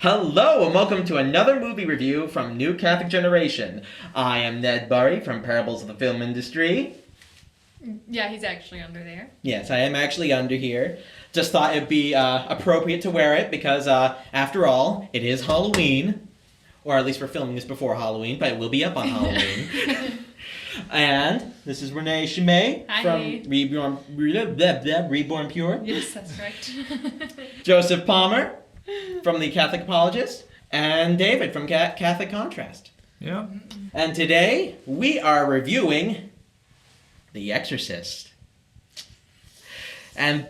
Hello and welcome to another movie review from New Catholic Generation. I am Ned Burry from Parables of the Film Industry. Yeah, he's actually under there. Yes, I am actually under here. Just thought it'd be appropriate to wear it because, after all, it is Halloween. Or at least we're filming this before Halloween, but it will be up on Halloween. And this is Renée from Reborn Pure. Yes, that's correct. Joseph Palmer from The Catholic Apologist, and David from Catholic Contrast. Yeah. And today we are reviewing The Exorcist. And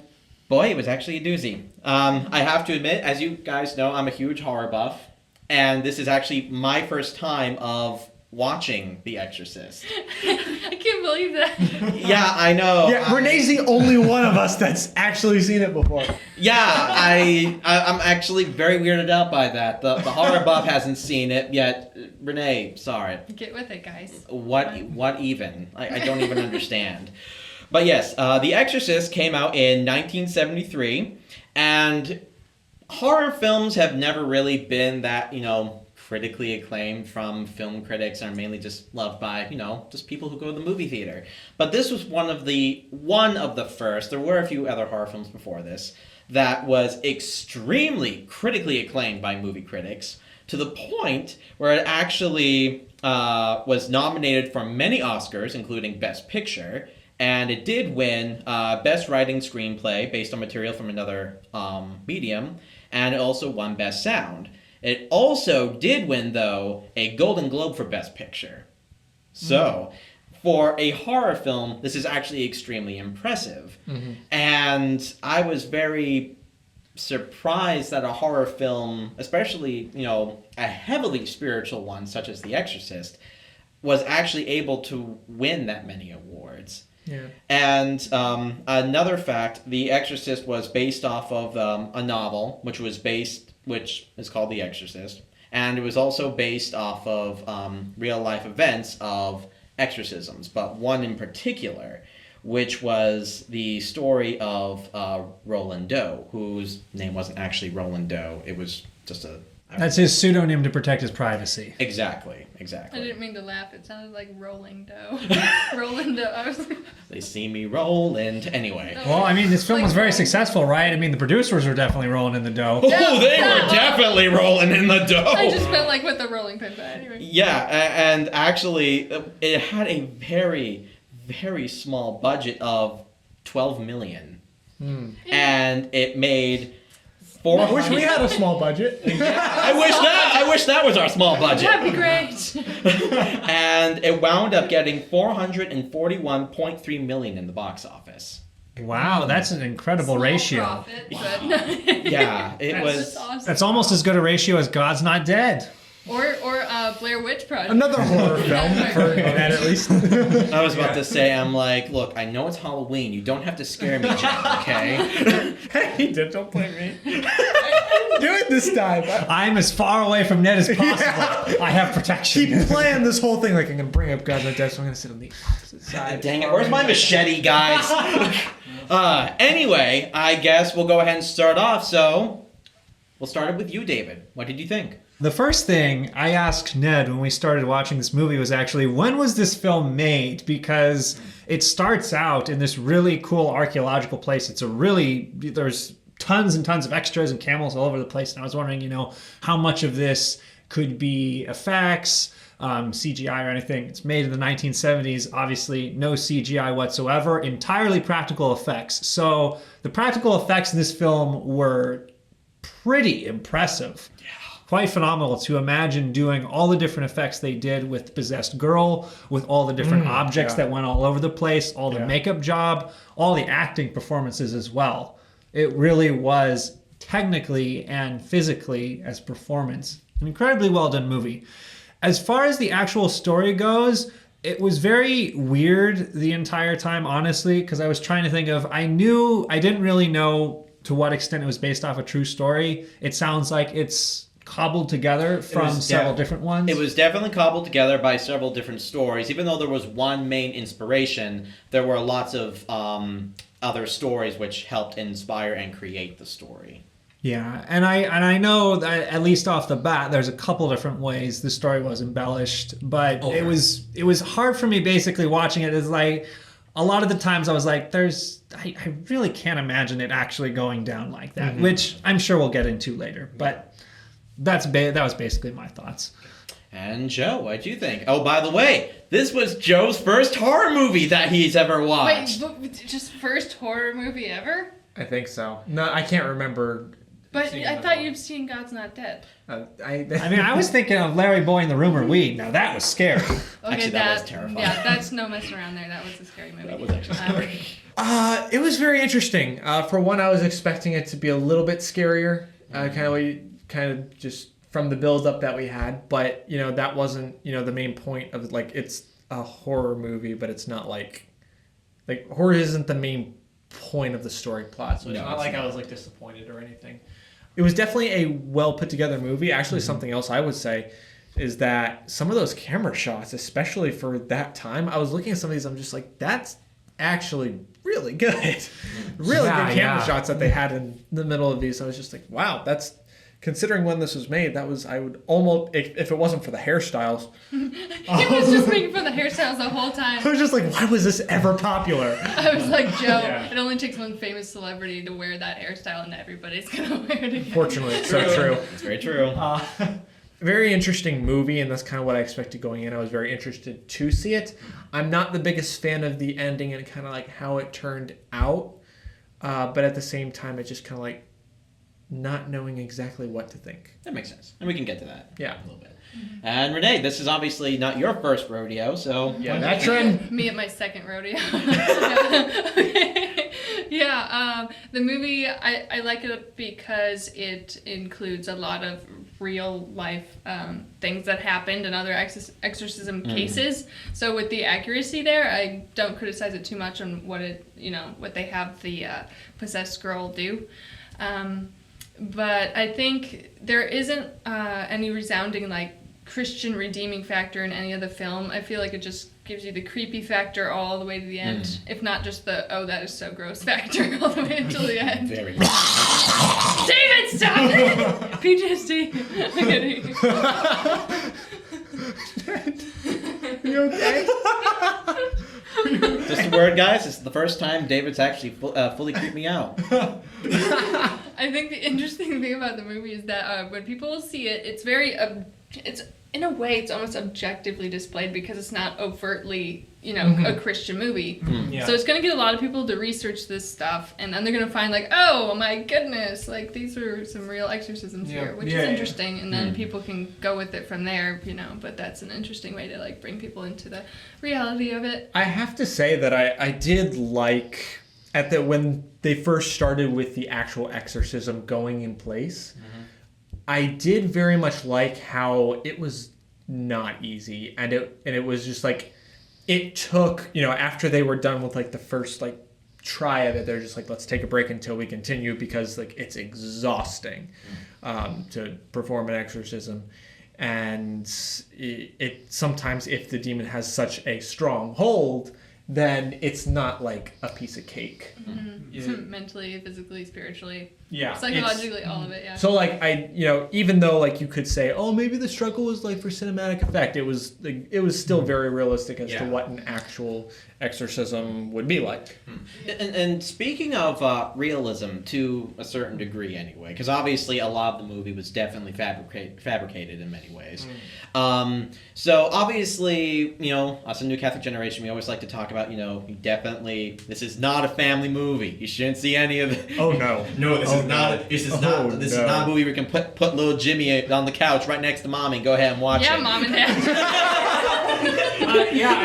boy, it was actually a doozy. I have to admit, as you guys know, I'm a huge horror buff, and this is actually my first time of watching The Exorcist. I can't believe that. Yeah, I know. Yeah, Renee's the only one of us that's actually seen it before. Yeah, I'm actually very weirded out by that. The horror buff hasn't seen it yet. Renee, sorry. Get with it, guys. What even? I don't even understand. But yes, The Exorcist came out in 1973, and horror films have never really been that, critically acclaimed from film critics, are mainly just loved by, just people who go to the movie theater. But this was one of the first, there were a few other horror films before this, that was extremely critically acclaimed by movie critics, to the point where it actually was nominated for many Oscars, including Best Picture, and it did win Best Writing Screenplay based on material from another medium, and it also won Best Sound. It also did win, though, a Golden Globe for Best Picture. So, for a horror film, this is actually extremely impressive. Mm-hmm. And I was very surprised that a horror film, especially, a heavily spiritual one such as The Exorcist, was actually able to win that many awards. Yeah. And another fact, The Exorcist was based off of a novel, which is called The Exorcist, and it was also based off of real-life events of exorcisms, but one in particular, which was the story of Roland Doe, whose name wasn't actually Roland Doe. It was just a... That's his pseudonym to protect his privacy. Exactly. I didn't mean to laugh. It sounded like rolling dough. Rolling dough. I was like... They see me rolling. Anyway. Well, this film was very successful, right? The producers were definitely rolling in the dough. Oh, they were definitely rolling in the dough. I just meant with the rolling pin, but anyway. Yeah, and actually, it had a very, very small budget of $12 million. And it made... I wish we had a small budget. I wish that was our small budget. That'd be great. And it wound up getting $441.3 million in the box office. Wow, that's an incredible ratio. Profit, but... Yeah, it was. That's awesome. That's almost as good a ratio as God's Not Dead. Or Blair Witch Project. Another horror film, for that at least. I was about to say, I'm like, look, I know it's Halloween. You don't have to scare me, Jack, okay? Hey, don't blame me. I didn't do it this time. I'm as far away from Ned as possible. Yeah. I have protection. Keep playing this whole thing like I'm going to bring up God's Not Dead, so I'm going to sit on the opposite side. Dang it, where's my machete, guys? Anyway, I guess we'll go ahead and start off. So, we'll start it with you, David. What did you think? The first thing I asked Ned when we started watching this movie was actually, when was this film made? Because it starts out in this really cool archaeological place. There's tons and tons of extras and camels all over the place. And I was wondering, how much of this could be effects, CGI or anything. It's made in the 1970s. Obviously, no CGI whatsoever. Entirely practical effects. So the practical effects in this film were pretty impressive. Quite phenomenal to imagine doing all the different effects they did with the possessed girl, with all the different objects that went all over the place, all the makeup job, all the acting performances as well. It really was technically and physically as performance an incredibly well done movie. As far as the actual story goes, it was very weird the entire time, honestly, because I was trying to think of, I didn't really know to what extent it was based off a true story. It sounds like it's cobbled together from several different ones. It was definitely cobbled together by several different stories. Even though there was one main inspiration, there were lots of other stories which helped inspire and create the story. Yeah, and I know that at least off the bat, there's a couple different ways the story was embellished, but Okay. it was hard for me basically watching it. Is like a lot of the times I was like, I really can't imagine it actually going down like that, which I'm sure we'll get into later. But that was basically my thoughts. And Joe, what'd you think? Oh, by the way, this was Joe's first horror movie that he's ever watched. Wait, but just first horror movie ever? I think so. No, I can't remember. But seeing I another thought one. you've seen God's Not Dead. I mean, I was thinking of Larry Boy and the Rumor Weed. Now that was scary. Okay, Actually, that was terrifying. Yeah, that's no messing around there. That was a scary movie. That was actually scary. It was very interesting. For one, I was expecting it to be a little bit scarier, kind of just from the build up that we had. But that wasn't the main point of it. Like, it's a horror movie, but it's not like horror isn't the main point of the story plot. So it's No, not it's like not. I was like disappointed or anything. It was definitely a well put together movie. Actually, something else I would say is that some of those camera shots, especially for that time, I was looking at some of these. I'm just like, that's actually really good. Really Yeah, good camera yeah. shots that they had in the middle of these. I was just like, wow, that's considering when this was made. That was I would almost if it wasn't for the hairstyles. He was just making fun of the hairstyles the whole time. I was just like, why was this ever popular? I was like, Joe, Yeah. it only takes one famous celebrity to wear that hairstyle and everybody's gonna wear it again. Fortunately, it's so true. It's very true. Very interesting movie, and that's kind of what I expected going in. I was very interested to see it. I'm not the biggest fan of the ending and kind of like how it turned out, but at the same time, it's just kind of like not knowing exactly what to think. That makes sense. And we can get to that Yeah. a little bit. And Renee, this is obviously not your first rodeo, so... Yeah, that trend. Me at my second rodeo. Okay. Yeah, the movie, I like it because it includes a lot of real life things that happened in other exorcism cases. So with the accuracy there, I don't criticize it too much on what what they have the possessed girl do. But I think there isn't any resounding Christian redeeming factor in any of the film. I feel like it just gives you the creepy factor all the way to the end, if not just the "oh, that is so gross" factor all the way until the end. Very David, stop it! PTSD. I'm kidding. You okay? Just a word, guys. It's the first time David's actually fully creeped me out. I think the interesting thing about the movie is that when people see it, it's very, it's in a way, it's almost objectively displayed because it's not overtly, a Christian movie. Yeah. So it's going to get a lot of people to research this stuff, and then they're going to find oh my goodness, these are some real exorcisms Yeah. here, which Yeah, is yeah. interesting, and then people can go with it from there, but that's an interesting way to bring people into the reality of it. I have to say that I did like when they first started with the actual exorcism going in place. I did very much like how it was not easy, and it was just it took after they were done with the first try of it, they're just let's take a break until we continue because it's exhausting to perform an exorcism, and it sometimes if the demon has such a strong hold, then it's not a piece of cake. Mentally, physically, spiritually, Yeah, psychologically, all of it. Yeah. So even though you could say, oh, maybe the struggle was for cinematic effect, it was still very realistic as to what an actual exorcism would be like. And speaking of realism, to a certain degree anyway, because obviously a lot of the movie was definitely fabricated in many ways. So obviously, us in New Catholic Generation, we always like to talk about, this is not a family movie. You shouldn't see any of it. Oh no. No, this is not. This is not. This is not a movie where we can put little Jimmy on the couch right next to mommy and go ahead and watch it. Yeah, mom and dad.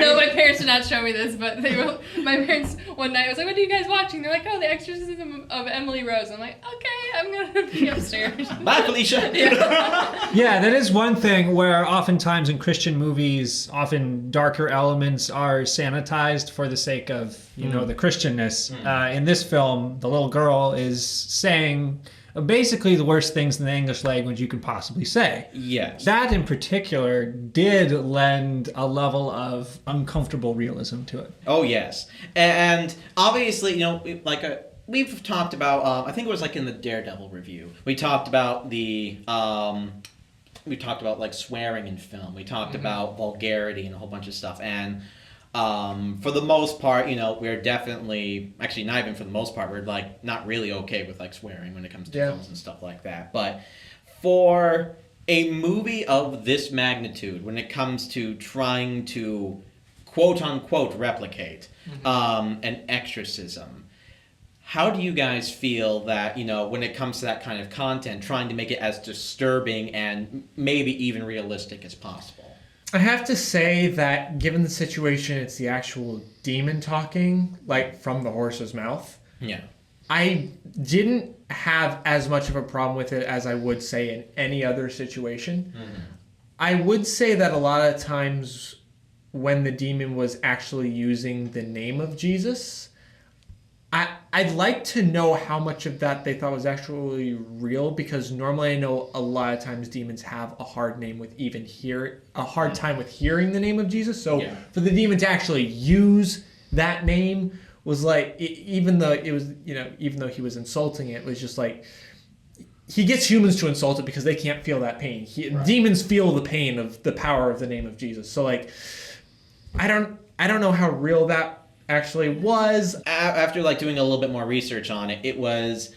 No, my parents did not show me this, but my parents one night was like, "What are you guys watching?" They're like, "Oh, The Exorcism of Emily Rose." I'm like, "Okay, I'm gonna be upstairs." Bye, Felicia. Yeah, that is one thing where oftentimes in Christian movies, often darker elements are sanitized for the sake of, the Christianness. In this film, the little girl is saying basically the worst things in the English language you could possibly say. Yes. That in particular did lend a level of uncomfortable realism to it. Oh yes, and obviously, we've talked about, I think it was like in the Daredevil review, we talked about like swearing in film. We talked about vulgarity and a whole bunch of stuff. And for the most part, we're definitely, actually not even for the most part, we're like not really okay with like swearing when it comes to films and stuff like that. But for a movie of this magnitude, when it comes to trying to quote unquote replicate an exorcism, how do you guys feel that, when it comes to that kind of content, trying to make it as disturbing and maybe even realistic as possible? I have to say that given the situation, it's the actual demon talking, like from the horse's mouth. Yeah. I didn't have as much of a problem with it as I would say in any other situation. I would say that a lot of times when the demon was actually using the name of Jesus, I'd like to know how much of that they thought was actually real, because normally I know a lot of times demons have a hard time with hearing the name of Jesus. So for the demon to actually use that name was like, even though he was insulting it, was just like, he gets humans to insult it because they can't feel that pain. Demons feel the pain of the power of the name of Jesus. So like, I don't know how real that actually was. After like doing a little bit more research on it, it was,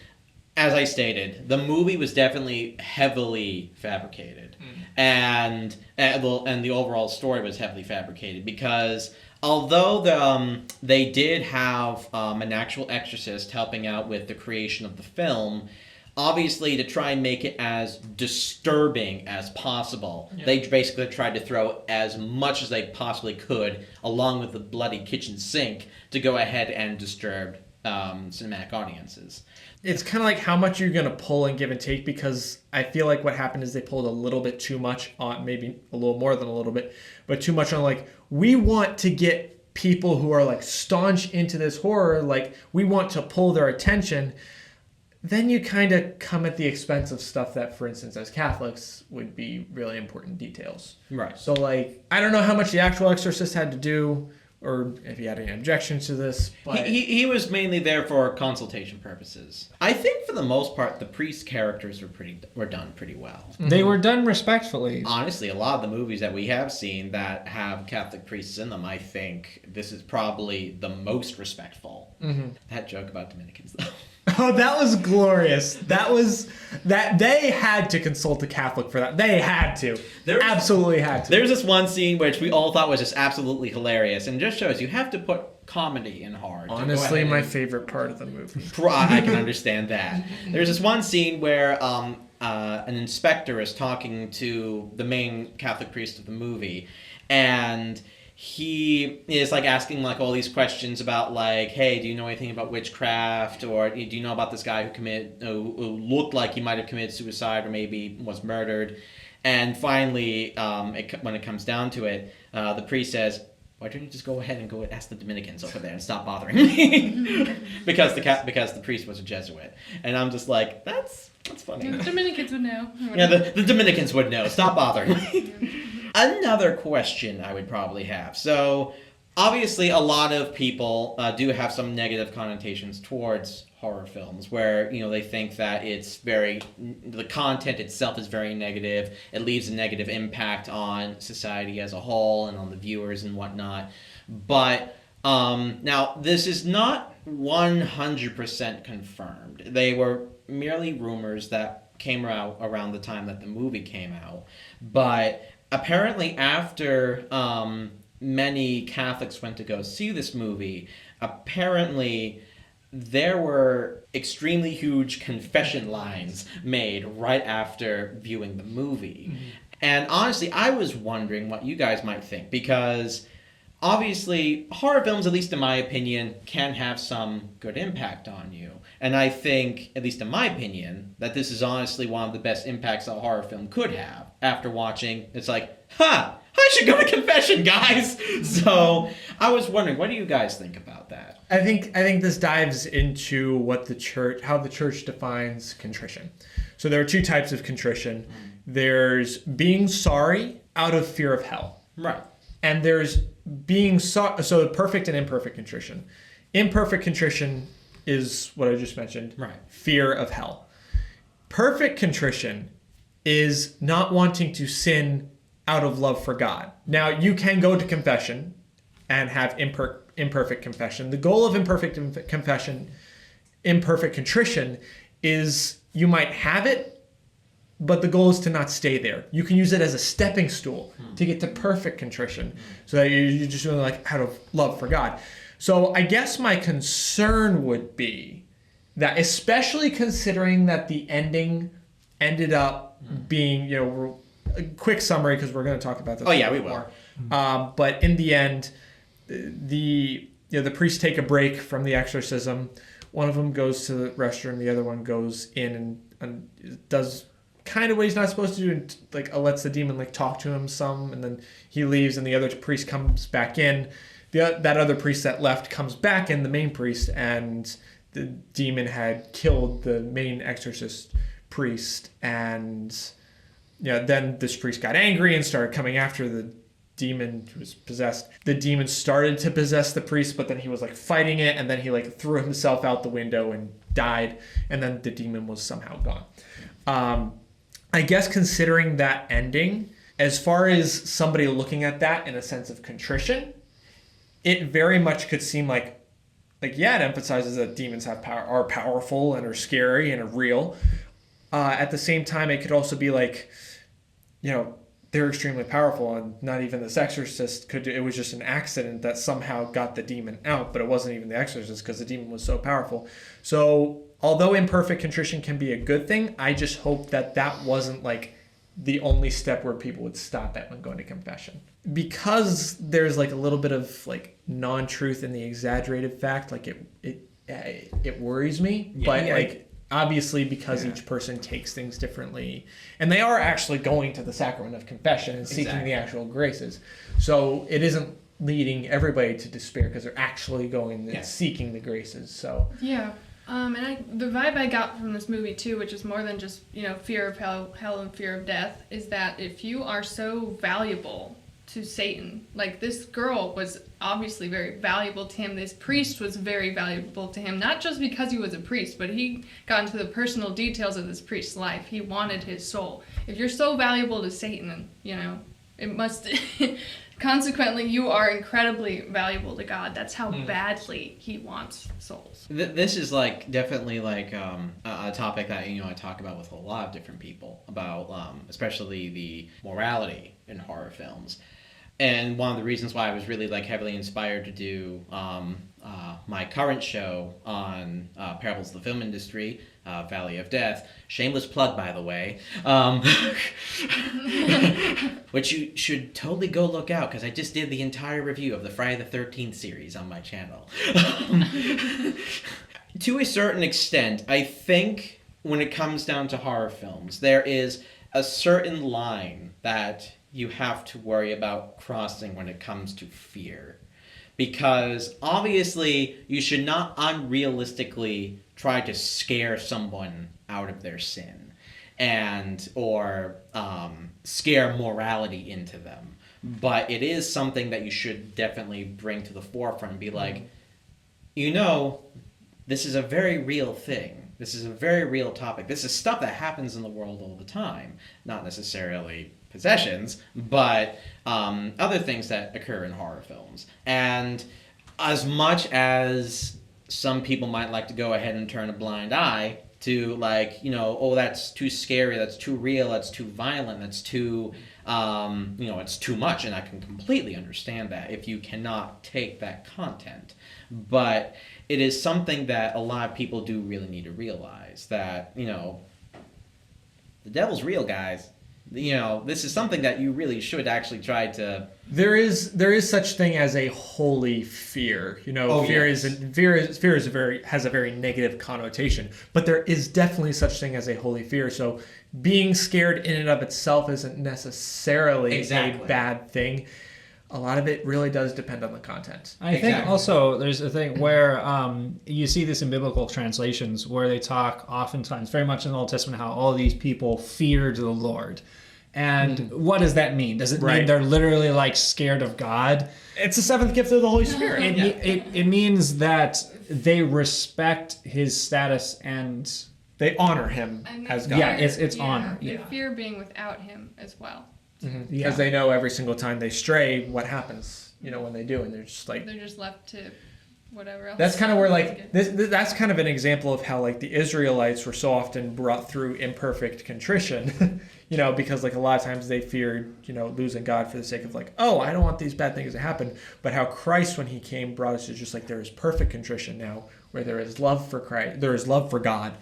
as I stated, the movie was definitely heavily fabricated, and the overall story was heavily fabricated, because although they did have an actual exorcist helping out with the creation of the film, obviously to try and make it as disturbing as possible, they basically tried to throw as much as they possibly could, along with the bloody kitchen sink, to go ahead and disturb cinematic audiences. It's kind of like how much you're going to pull and give and take, because I feel like what happened is they pulled a little bit too much on, maybe a little more than a little bit, but too much on like, we want to get people who are like staunch into this horror, like we want to pull their attention. Then you kind of come at the expense of stuff that, for instance, as Catholics would be really important details. Right. So, like, I don't know how much the actual Exorcist had to do, or if he had any objections to this. But He was mainly there for consultation purposes. I think for the most part, the priest characters were done pretty well. They were done respectfully. Honestly, a lot of the movies that we have seen that have Catholic priests in them, I think this is probably the most respectful. That joke about Dominicans, though. Oh, that was glorious. That they had to consult a Catholic for that. They had to. Absolutely had to. There's this one scene which we all thought was just absolutely hilarious, and just shows you have to put comedy in horror. Honestly, my favorite part of the movie. I can understand that. There's this one scene where an inspector is talking to the main Catholic priest of the movie, and he is like asking like all these questions about like, hey, do you know anything about witchcraft, or do you know about this guy who looked like he might have committed suicide or maybe was murdered? And finally, when it comes down to it, the priest says, why don't you just go ahead and go and ask the Dominicans over there and stop bothering me? because the priest was a Jesuit. And I'm just like, that's funny. The Dominicans would know. Yeah, the Dominicans would know. Stop bothering me. Another question I would probably have. So, obviously, a lot of people do have some negative connotations towards horror films, where they think that the content itself is very negative. It leaves a negative impact on society as a whole and on the viewers and whatnot. But now, this is not 100% confirmed. They were merely rumors that came out around the time that the movie came out. But apparently, after many Catholics went to go see this movie, apparently there were extremely huge confession lines made right after viewing the movie. And honestly, I was wondering what you guys might think, because obviously horror films, at least in my opinion, can have some good impact on you. And I think, at least in my opinion, that this is honestly one of the best impacts a horror film could have. After watching, it's like, I should go to confession, guys! So, I was wondering, what do you guys think about that? I think this dives into how the church defines contrition. So there are two types of contrition. There's being sorry out of fear of hell. Right. And there's being so perfect and imperfect contrition. Imperfect contrition is what I just mentioned. Right. Fear of hell. Perfect contrition is not wanting to sin out of love for God. Now, you can go to confession and have imperfect confession. The goal of imperfect contrition is you might have it, but the goal is to not stay there. You can use it as a stepping stool to get to perfect contrition, so that you're just doing like out of love for God. So I guess my concern would be that, especially considering that the ending ended up being, you know, a quick summary because we're going to talk about this. Oh yeah, we will. But in the end, the priests take a break from the exorcism. One of them goes to the restroom. The other one goes in and does kind of what he's not supposed to do, and like lets the demon like talk to him some, and then he leaves, and the other priest comes back in. That other priest that left comes back in, the main priest, and the demon had killed the main exorcist priest, and then this priest got angry and started coming after the demon who was possessed. The demon started to possess the priest, but then he was like fighting it, and then he like threw himself out the window and died, and then the demon was somehow gone. I guess considering that ending, as far as somebody looking at that in a sense of contrition, it very much could seem like yeah, it emphasizes that demons have power, are powerful and are scary and are real. At the same time, it could also be like, they're extremely powerful, and not even this exorcist could do. It was just an accident that somehow got the demon out, but it wasn't even the exorcist because the demon was so powerful. So although imperfect contrition can be a good thing, I just hope that wasn't like the only step where people would stop at when going to confession. Because there's like a little bit of like non-truth in the exaggerated fact, like it worries me. Yeah, but like obviously because each person takes things differently, and they are actually going to the sacrament of confession and seeking the actual graces. So it isn't leading everybody to despair because they're actually going and seeking the graces. So yeah. And the vibe I got from this movie too, which is more than just, fear of hell and fear of death, is that if you are so valuable to Satan, like this girl was obviously very valuable to him, this priest was very valuable to him, not just because he was a priest, but he got into the personal details of this priest's life. He wanted his soul. If you're so valuable to Satan, it must... Consequently, you are incredibly valuable to God. That's how badly he wants souls. This is like definitely like a topic that I talk about with a lot of different people about, especially the morality in horror films. And one of the reasons why I was really like heavily inspired to do my current show on parables of the film industry, Valley of Death, shameless plug by the way, which you should totally go look out because I just did the entire review of the Friday the 13th series on my channel. To a certain extent, I think when it comes down to horror films, there is a certain line that you have to worry about crossing when it comes to fear. Because obviously you should not unrealistically try to scare someone out of their sin or scare morality into them. But it is something that you should definitely bring to the forefront and be like, this is a very real thing. This is a very real topic. This is stuff that happens in the world all the time. Not necessarily possessions, but other things that occur in horror films. And as much as some people might like to go ahead and turn a blind eye to like, that's too scary, that's too real, that's too violent, that's too, it's too much. And I can completely understand that if you cannot take that content. But it is something that a lot of people do really need to realize that, the devil's real, guys. This is something that you really should actually try to... There is such thing as a holy fear. Fear has a very negative connotation, but there is definitely such thing as a holy fear. So being scared in and of itself isn't necessarily a bad thing. A lot of it really does depend on the content. I think also there's a thing where you see this in biblical translations where they talk oftentimes very much in the Old Testament how all these people feared the Lord. And what does that mean? Does it mean Right. they're literally like scared of God? It's the seventh gift of the Holy Spirit. It means that they respect his status and They honor him And as they God. Yeah, it's honor, They yeah. fear being without him as well. Because they know every single time they stray, what happens, when they do. And they're just like, They're just left to whatever else. that's kind of where like that's kind of an example of how like the Israelites were so often brought through imperfect contrition, because like a lot of times they feared, losing God for the sake of like, oh, I don't want these bad things to happen. But how Christ, when he came, brought us to just like there is perfect contrition now, where there is love for Christ, there is love for God,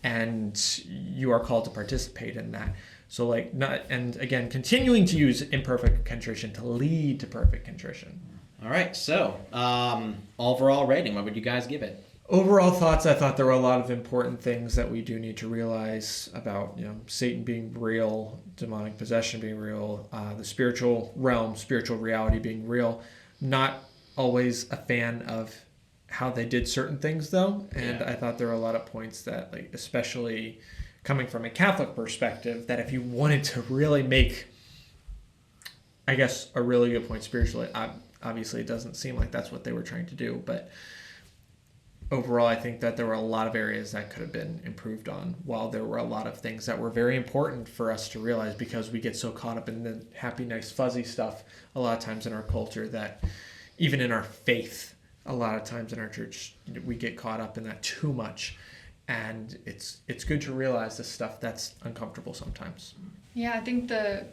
and you are called to participate in that. So like and again, continuing to use imperfect contrition to lead to perfect contrition. All right, so overall rating, what would you guys give it? Overall thoughts, I thought there were a lot of important things that we do need to realize about, Satan being real, demonic possession being real, the spiritual realm, spiritual reality being real. Not always a fan of how they did certain things, though, and I thought there were a lot of points that, like, especially coming from a Catholic perspective, that if you wanted to really make, I guess, a really good point spiritually, obviously it doesn't seem like that's what they were trying to do, but overall, I think that there were a lot of areas that could have been improved on, while there were a lot of things that were very important for us to realize, because we get so caught up in the happy, nice, fuzzy stuff a lot of times in our culture, that even in our faith, a lot of times in our church, we get caught up in that too much. And it's good to realize this stuff that's uncomfortable sometimes. Yeah, I think the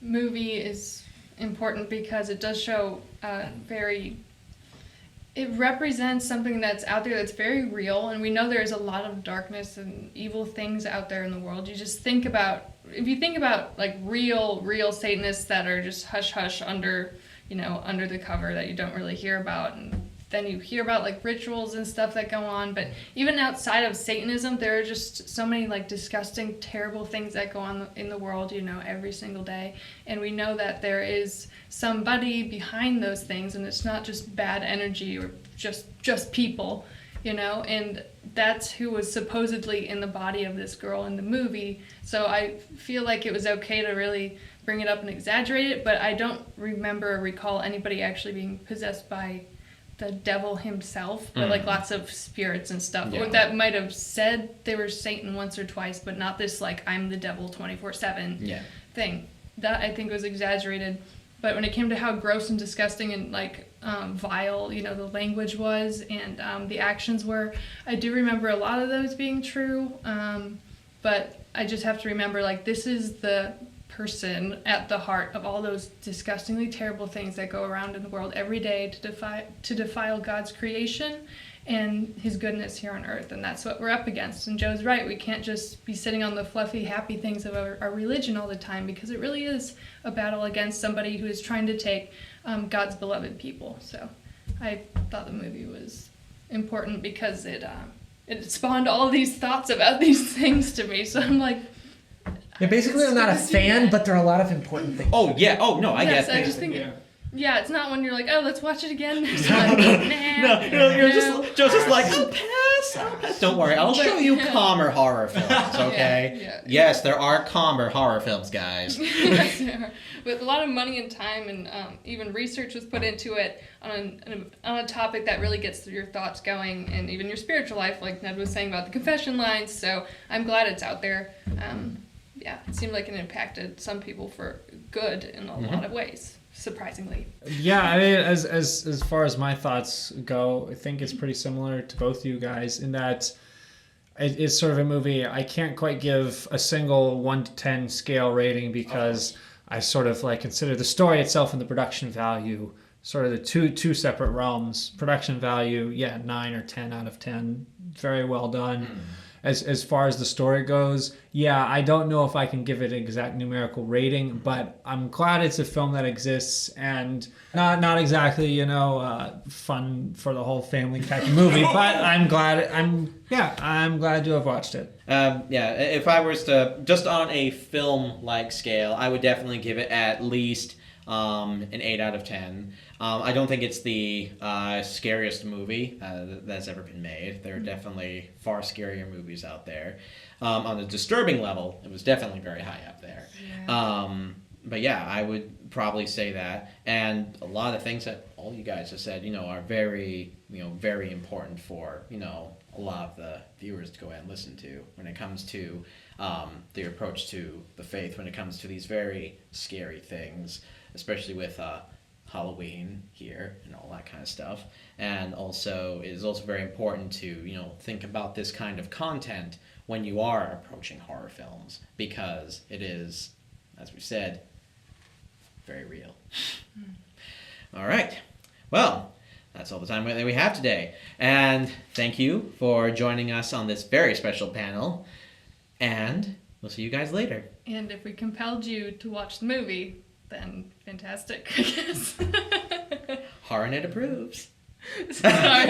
movie is important because it does show it represents something that's out there that's very real, and we know there's a lot of darkness and evil things out there in the world. You just think about, if you think about like real Satanists that are just hush under the cover that you don't really hear about, and then you hear about like rituals and stuff that go on, but even outside of Satanism, there are just so many like disgusting, terrible things that go on in the world, every single day. And we know that there is somebody behind those things, and it's not just bad energy or just people, and that's who was supposedly in the body of this girl in the movie. So I feel like it was okay to really bring it up and exaggerate it, but I don't recall anybody actually being possessed by the devil himself, but like lots of spirits and stuff that might have said they were Satan once or twice, but not this like I'm the devil 24/7 thing. That I think was exaggerated. But when it came to how gross and disgusting and like vile, the language was and the actions were, I do remember a lot of those being true. But I just have to remember, like, this is the person at the heart of all those disgustingly terrible things that go around in the world every day to defile God's creation and his goodness here on earth. And that's what we're up against. And Joe's right, we can't just be sitting on the fluffy, happy things of our religion all the time, because it really is a battle against somebody who is trying to take God's beloved people. So I thought the movie was important because it spawned all these thoughts about these things to me. So I'm like, Yeah, basically I'm not a fan, but there are a lot of important things. Oh, yeah. Oh, no, I yes, get I it. just think it's not when you're like, oh, let's watch it again. It's like, nah, You're just like, I'll pass. Don't worry, I'll show you calmer horror films, okay? Yeah. Yes, there are calmer horror films, guys. Yes, there are. With a lot of money and time and even research was put into it on a topic that really gets your thoughts going, and even your spiritual life, like Ned was saying about the confession lines. So I'm glad it's out there. It seemed like it impacted some people for good in a lot of ways, surprisingly. Yeah, I mean, as far as my thoughts go, I think it's pretty similar to both of you guys in that it's sort of a movie I can't quite give a single 1 to 10 scale rating, because I sort of like consider the story itself and the production value sort of the two separate realms. Production value, 9 or 10 out of 10, very well done. As far as the story goes, I don't know if I can give it an exact numerical rating, but I'm glad it's a film that exists, and not exactly, fun for the whole family type of movie, but I'm glad to have watched it. If I was to, just on a film-like scale, I would definitely give it at least an 8 out of 10. I don't think it's the scariest movie that's ever been made. There are definitely far scarier movies out there. On the disturbing level, it was definitely very high up there. Yeah. But yeah, I would probably say that. And a lot of things that all you guys have said, are very, very important for, a lot of the viewers to go ahead and listen to when it comes to their approach to the faith, when it comes to these very scary things, especially with Halloween here and all that kind of stuff. And also, it is also very important to, think about this kind of content when you are approaching horror films, because it is, as we said, very real. All right. Well, that's all the time that we have today. And thank you for joining us on this very special panel. And we'll see you guys later. And if we compelled you to watch the movie, then fantastic, I guess. HorrorNet approves. Sorry.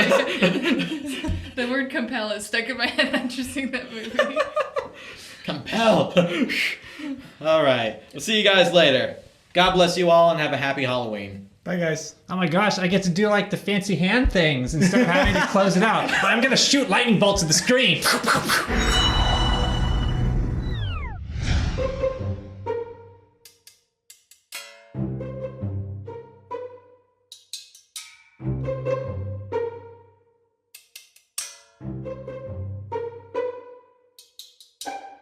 The word compel is stuck in my head after seeing that movie. Compel. All right. We'll see you guys later. God bless you all and have a happy Halloween. Bye, guys. Oh my gosh, I get to do like the fancy hand things instead of having to close it out. But I'm gonna shoot lightning bolts at the screen.